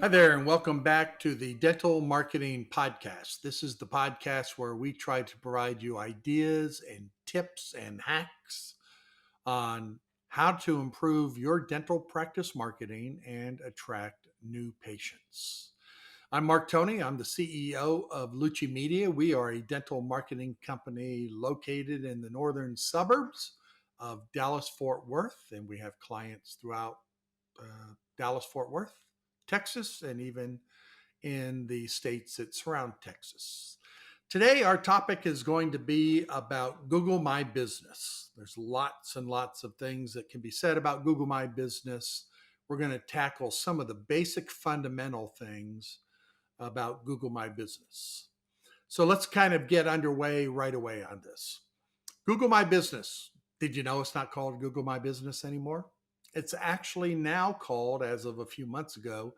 Hi there, and welcome back to the Dental Marketing Podcast. This is the podcast where we try to provide you ideas and tips and hacks on how to improve your dental practice marketing and attract new patients. I'm Mark Tony. I'm the CEO of Lucé Media. We are a dental marketing company located in the northern suburbs of Dallas Fort Worth, and we have clients throughout Dallas Fort Worth, Texas, and even in the states that surround Texas. Today, our topic is going to be about Google My Business. There's lots and lots of things that can be said about Google My Business. We're going to tackle some of the basic fundamental things about Google My Business. So let's kind of get underway right away on this. Google My Business. Did you know it's not called Google My Business anymore? It's actually now called, as of a few months ago,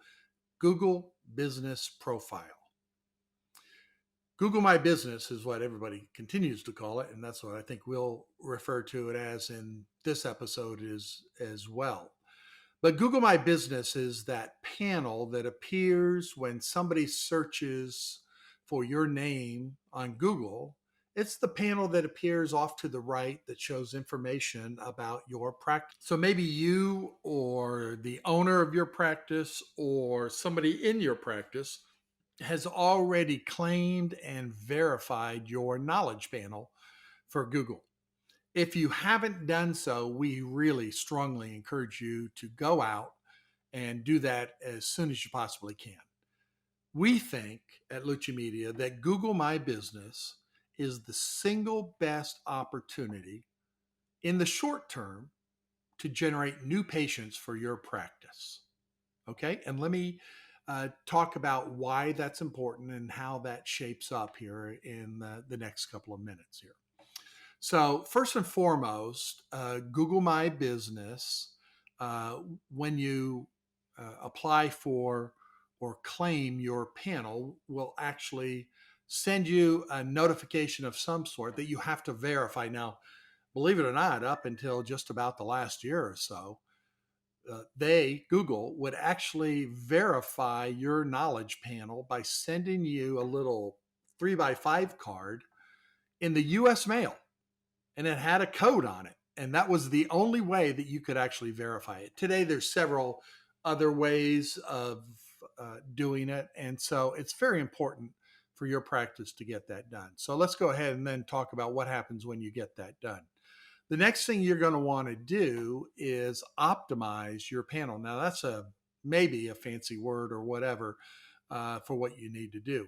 Google Business Profile. Google My Business is what everybody continues to call it, and that's what I think we'll refer to it as in this episode as well. But Google My Business is that panel that appears when somebody searches for your name on Google. It's the panel that appears off to the right that shows information about your practice. So maybe you or the owner of your practice or somebody in your practice has already claimed and verified your knowledge panel for Google. If you haven't done so, we really strongly encourage you to go out and do that as soon as you possibly can. We think at Lucé Media that Google My Business is the single best opportunity in the short term to generate new patients for your practice. Okay, and let me talk about why that's important and how that shapes up here in the next couple of minutes here. So first and foremost, Google My Business, when you apply for or claim your panel, will actually send you a notification of some sort that you have to verify. Now, believe it or not, up until just about the last year or so, Google, would actually verify your knowledge panel by sending you a little 3x5 card in the US mail. And it had a code on it. And that was the only way that you could actually verify it. Today, there's several other ways of doing it. And so it's very important for your practice to get that done. So let's go ahead and then talk about what happens when you get that done. The next thing you're going to want to do is optimize your panel. Now, that's maybe a fancy word or whatever for what you need to do.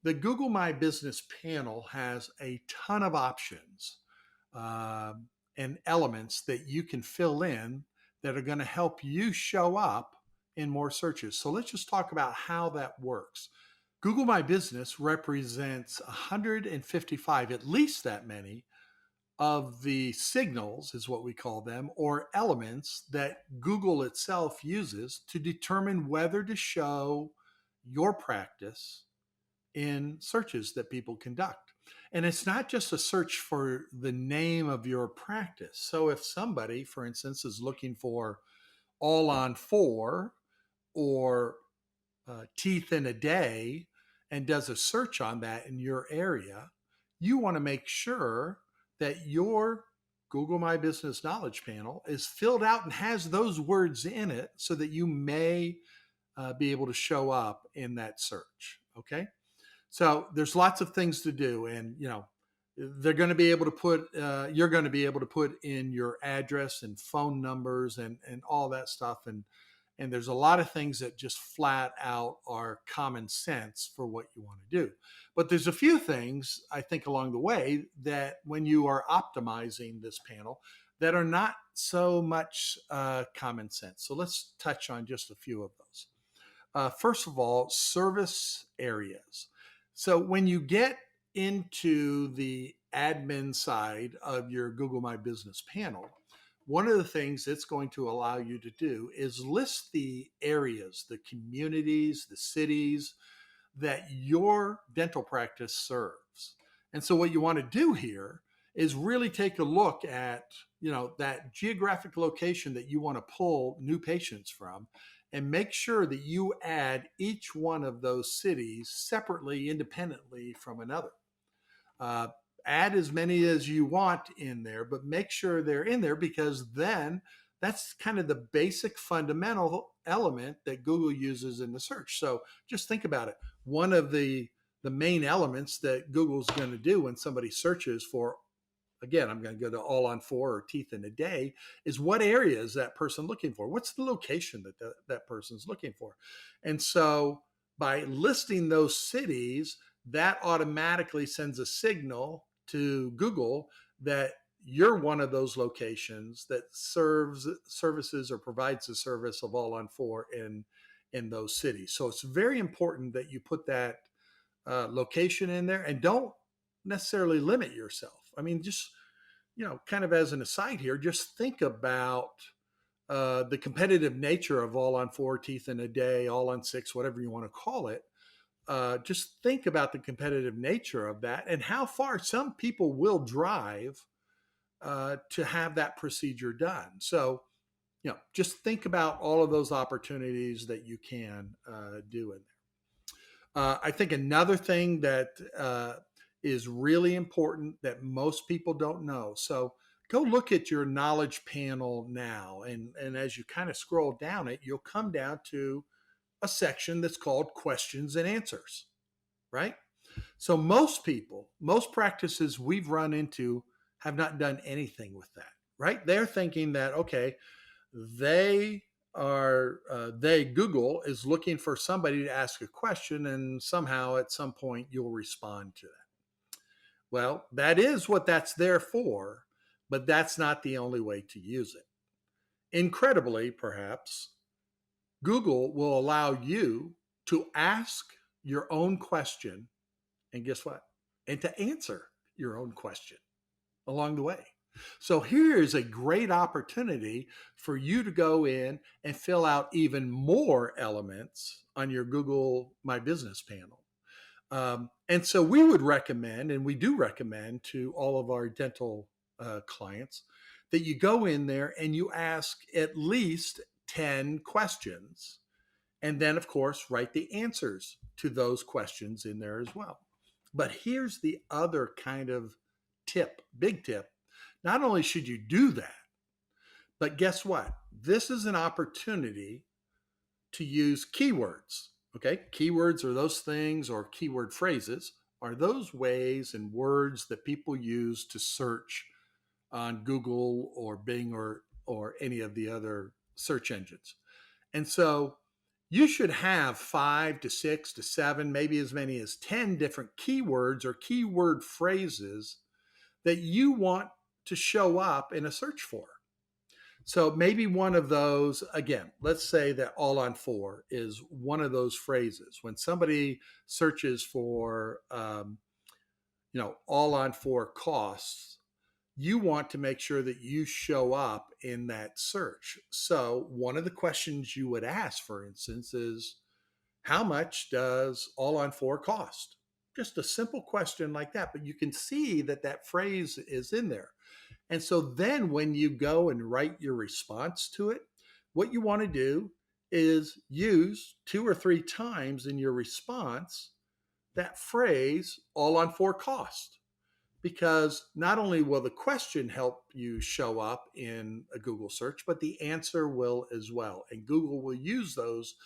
The Google My Business panel has a ton of options and elements that you can fill in that are going to help you show up in more searches. So let's just talk about how that works. Google My Business represents 155, at least that many, of the signals, is what we call them, or elements that Google itself uses to determine whether to show your practice in searches that people conduct. And it's not just a search for the name of your practice. So if somebody, for instance, is looking for all on four or teeth in a day and does a search on that in your area, you want to make sure that your Google My Business knowledge panel is filled out and has those words in it so that you may be able to show up in that search. Okay. So there's lots of things to do, and they're going to be able to put. You're going to be able to put in your address and phone numbers and all that stuff, and there's a lot of things that just flat out are common sense for what you want to do. But there's a few things I think along the way that when you are optimizing this panel that are not so much common sense. So let's touch on just a few of those. First of all, service areas. So when you get into the admin side of your Google My Business panel, one of the things it's going to allow you to do is list the areas, the communities, the cities that your dental practice serves. And so what you want to do here is really take a look at, that geographic location that you want to pull new patients from and make sure that you add each one of those cities separately, independently from another. Uh, Add as many as you want in there, but make sure they're in there, because then that's kind of the basic fundamental element that Google uses in the search. So just think about it. One of the main elements that Google's going to do when somebody searches for, again, I'm going to go to all on four or teeth in a day, is what area is that person looking for? What's the location that person's looking for? And so by listing those cities, that automatically sends a signal to Google that you're one of those locations that serves services or provides the service of all on four in those cities. So it's very important that you put that location in there, and don't necessarily limit yourself. I mean, just, kind of as an aside here, just think about the competitive nature of all on four teeth in a day, all on six, whatever you want to call it. Just think about the competitive nature of that and how far some people will drive to have that procedure done. So, just think about all of those opportunities that you can do in there. I think another thing that is really important that most people don't know. So go look at your knowledge panel now. And as you kind of scroll down it, you'll come down to a section that's called questions and answers, right? So most people, most practices we've run into have not done anything with that, right? They're thinking that, okay, Google is looking for somebody to ask a question, and somehow at some point you'll respond to that. Well, that is what that's there for, but that's not the only way to use it. Incredibly, perhaps, Google will allow you to ask your own question, and guess what? And to answer your own question along the way. So here is a great opportunity for you to go in and fill out even more elements on your Google My Business panel. And so we would recommend, and we do recommend to all of our dental clients, that you go in there and you ask at least 10 questions. And then, of course, write the answers to those questions in there as well. But here's the other kind of tip, big tip. Not only should you do that, but guess what? This is an opportunity to use keywords. Okay, keywords are those things, or keyword phrases are those ways and words that people use to search on Google or Bing or any of the other search engines. And so you should have 5 to 6 to 7, maybe as many as 10 different keywords or keyword phrases that you want to show up in a search for. So maybe one of those, again, let's say that all on four is one of those phrases. When somebody searches for, all on four costs, you want to make sure that you show up in that search. So one of the questions you would ask, for instance, is, how much does all on four cost? Just a simple question like that, but you can see that that phrase is in there. And so then when you go and write your response to it, what you want to do is use 2 or 3 times in your response that phrase, all on four cost. Because not only will the question help you show up in a Google search, but the answer will as well. And Google will use those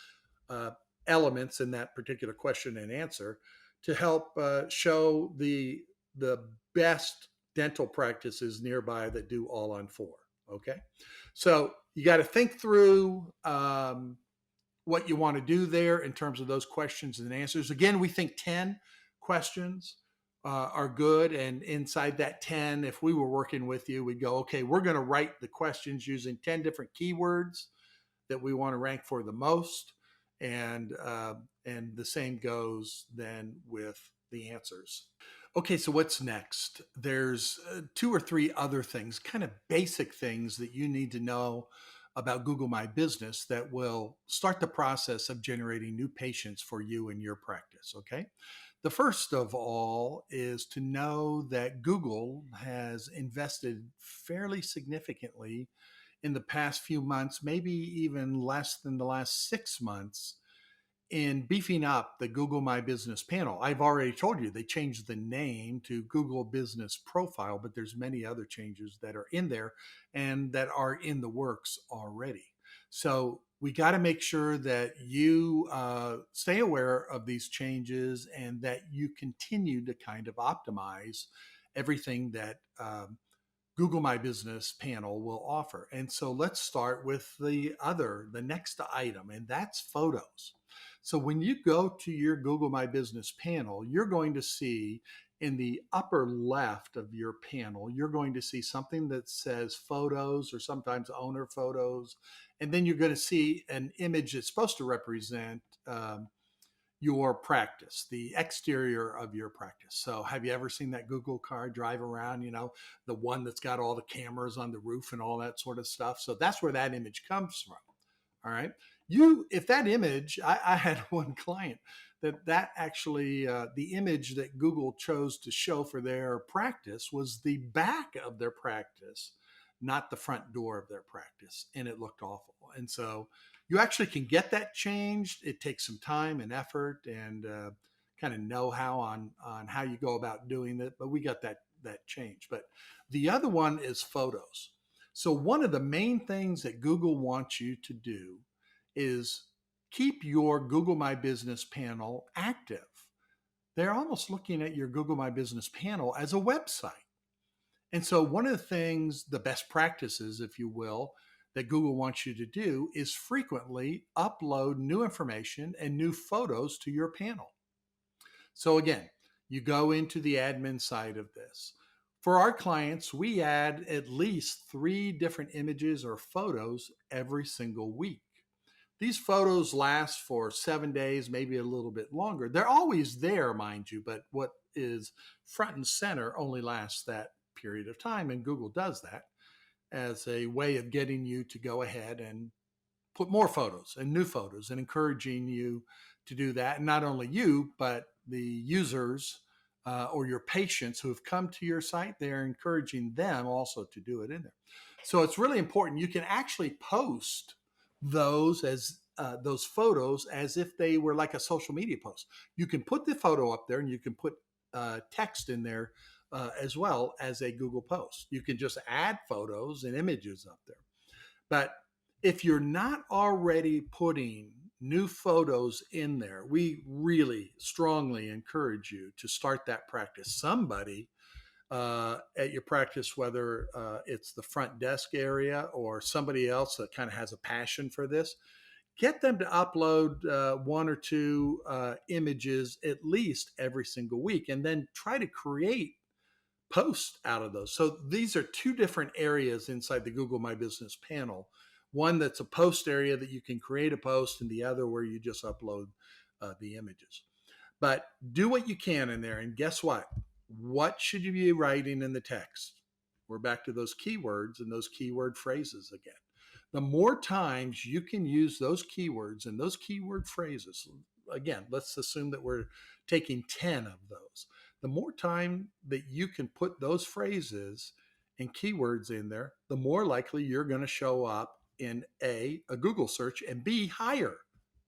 elements in that particular question and answer to help show the best dental practices nearby that do all on four. Okay, so you got to think through what you want to do there in terms of those questions and answers. Again, we think 10 questions are good, and inside that 10, if we were working with you, we'd go, okay, we're going to write the questions using 10 different keywords that we want to rank for the most, and the same goes then with the answers. Okay, so what's next? There's 2 or 3 other things, kind of basic things that you need to know about Google My Business that will start the process of generating new patients for you in your practice, okay? The first of all is to know that Google has invested fairly significantly in the past few months, maybe even less than the last 6 months, in beefing up the Google My Business panel. I've already told you they changed the name to Google Business Profile, but there's many other changes that are in there and that are in the works already. So we got to make sure that you stay aware of these changes and that you continue to kind of optimize everything that Google My Business panel will offer. And so let's start with the next item, and that's photos. So when you go to your Google My Business panel, you're going to see in the upper left of your panel, you're going to see something that says photos or sometimes owner photos. And then you're going to see an image that's supposed to represent your practice, the exterior of your practice. So have you ever seen that Google car drive around, the one that's got all the cameras on the roof and all that sort of stuff? So that's where that image comes from. All right. If that image, I had one client that actually, the image that Google chose to show for their practice was the back of their practice, not the front door of their practice. And it looked awful. And so you actually can get that changed. It takes some time and effort and kind of know-how on how you go about doing it. But we got that changed. But the other one is photos. So one of the main things that Google wants you to do is keep your Google My Business panel active. They're almost looking at your Google My Business panel as a website. And so one of the things, the best practices, if you will, that Google wants you to do is frequently upload new information and new photos to your panel. So again, you go into the admin side of this. For our clients, we add at least 3 different images or photos every single week. These photos last for 7 days, maybe a little bit longer. They're always there, mind you, but what is front and center only lasts that period of time, and Google does that as a way of getting you to go ahead and put more photos and new photos and encouraging you to do that. And not only you, but the users or your patients who have come to your site, they're encouraging them also to do it in there. So it's really important. You can actually post those photos as if they were like a social media post. You can put the photo up there and you can put text in there as well as a Google post. You can just add photos and images up there. But if you're not already putting new photos in there, we really strongly encourage you to start that practice. Somebody at your practice, whether it's the front desk area or somebody else that kind of has a passion for this, get them to upload 1 or 2 images at least every single week, and then try to create posts out of those. So these are 2 different areas inside the Google My Business panel. One that's a post area that you can create a post, and the other where you just upload the images. But do what you can in there, and guess what? What should you be writing in the text? We're back to those keywords and those keyword phrases again. The more times you can use those keywords and those keyword phrases, again, let's assume that we're taking 10 of those. The more time that you can put those phrases and keywords in there, the more likely you're going to show up in a Google search, and B, higher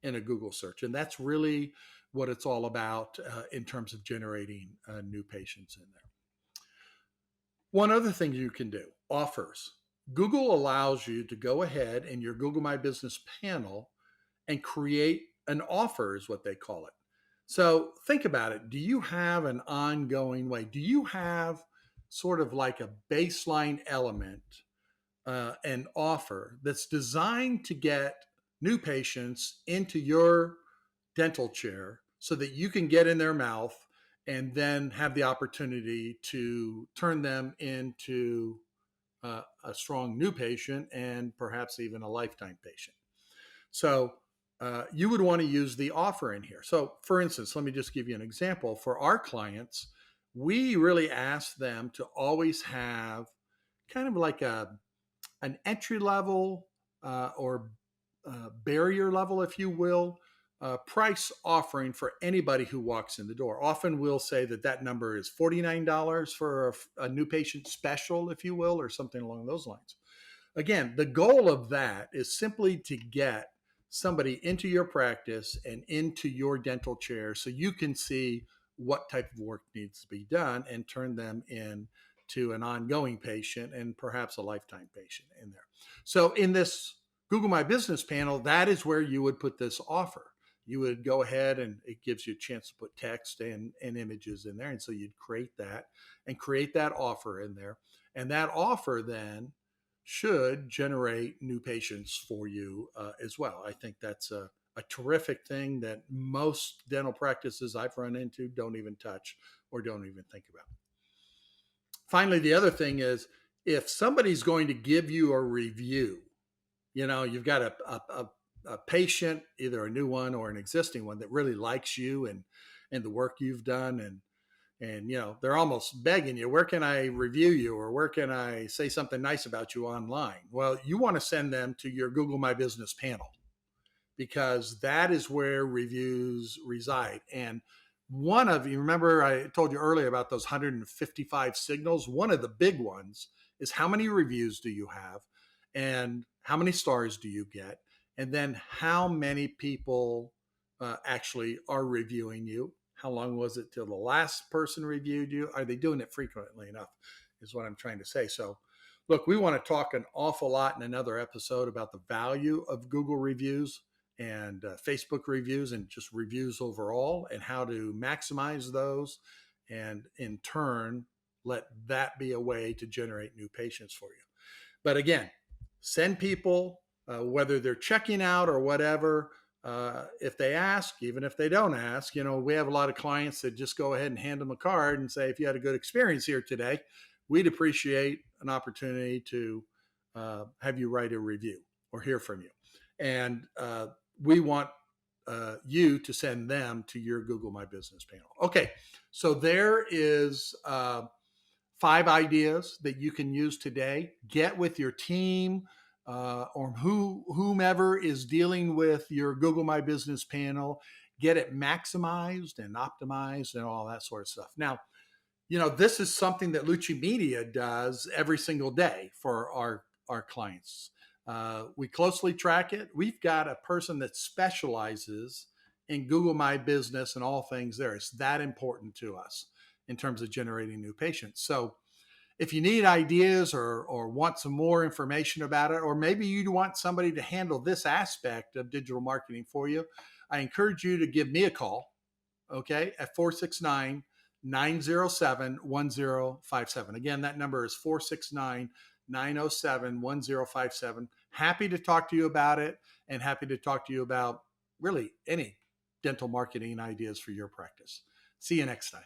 in a Google search. And that's really what it's all about in terms of generating new patients in there. One other thing you can do, offers. Google allows you to go ahead in your Google My Business panel and create an offer, is what they call it. So think about it. Do you have an ongoing way? Do you have sort of like a baseline element, an offer that's designed to get new patients into your dental chair so that you can get in their mouth and then have the opportunity to turn them into a strong new patient and perhaps even a lifetime patient? So you would want to use the offer in here. So for instance, let me just give you an example. For our clients, we really ask them to always have kind of like an entry level or barrier level, if you will, price offering for anybody who walks in the door. Often we'll say that number is $49 for a new patient special, if you will, or something along those lines. again, the goal of that is simply to get somebody into your practice and into your dental chair so you can see what type of work needs to be done and turn them in to an ongoing patient and perhaps a lifetime patient in there. So in this Google My Business panel, that is where you would put this offer. You would go ahead and it gives you a chance to put text and images in there. And so you'd create that and create that offer in there. And that offer then should generate new patients for you as well. I think that's a terrific thing that most dental practices I've run into don't even touch or don't even think about. Finally, the other thing is if somebody's going to give you a review, you've got a patient, either a new one or an existing one that really likes you and the work you've done, and they're almost begging you, where can I review you, or where can I say something nice about you online? Well, you want to send them to your Google My Business panel, because that is where reviews reside. And you remember I told you earlier about those 155 signals. One of the big ones is how many reviews do you have, and how many stars do you get, and then how many people actually are reviewing you. How long was it till the last person reviewed you? Are they doing it frequently enough is what I'm trying to say. So look, we want to talk an awful lot in another episode about the value of Google reviews and Facebook reviews and just reviews overall, and how to maximize those, and in turn, let that be a way to generate new patients for you. But again, send people, whether they're checking out or whatever, if they ask, even if they don't ask, we have a lot of clients that just go ahead and hand them a card and say, if you had a good experience here today, we'd appreciate an opportunity to have you write a review or hear from you. And we want you to send them to your Google My Business panel. Okay, so there is 5 ideas that you can use today. Get with your team or whomever is dealing with your Google My Business panel. Get it maximized and optimized and all that sort of stuff. Now, this is something that Lucé Media does every single day for our clients. We closely track it. We've got a person that specializes in Google My Business and all things there. It's that important to us in terms of generating new patients. So if you need ideas or want some more information about it, or maybe you want somebody to handle this aspect of digital marketing for you, I encourage you to give me a call, okay, at 469-907-1057. Again, that number is 469-907-1057. Happy to talk to you about it, and happy to talk to you about really any dental marketing ideas for your practice. See you next time.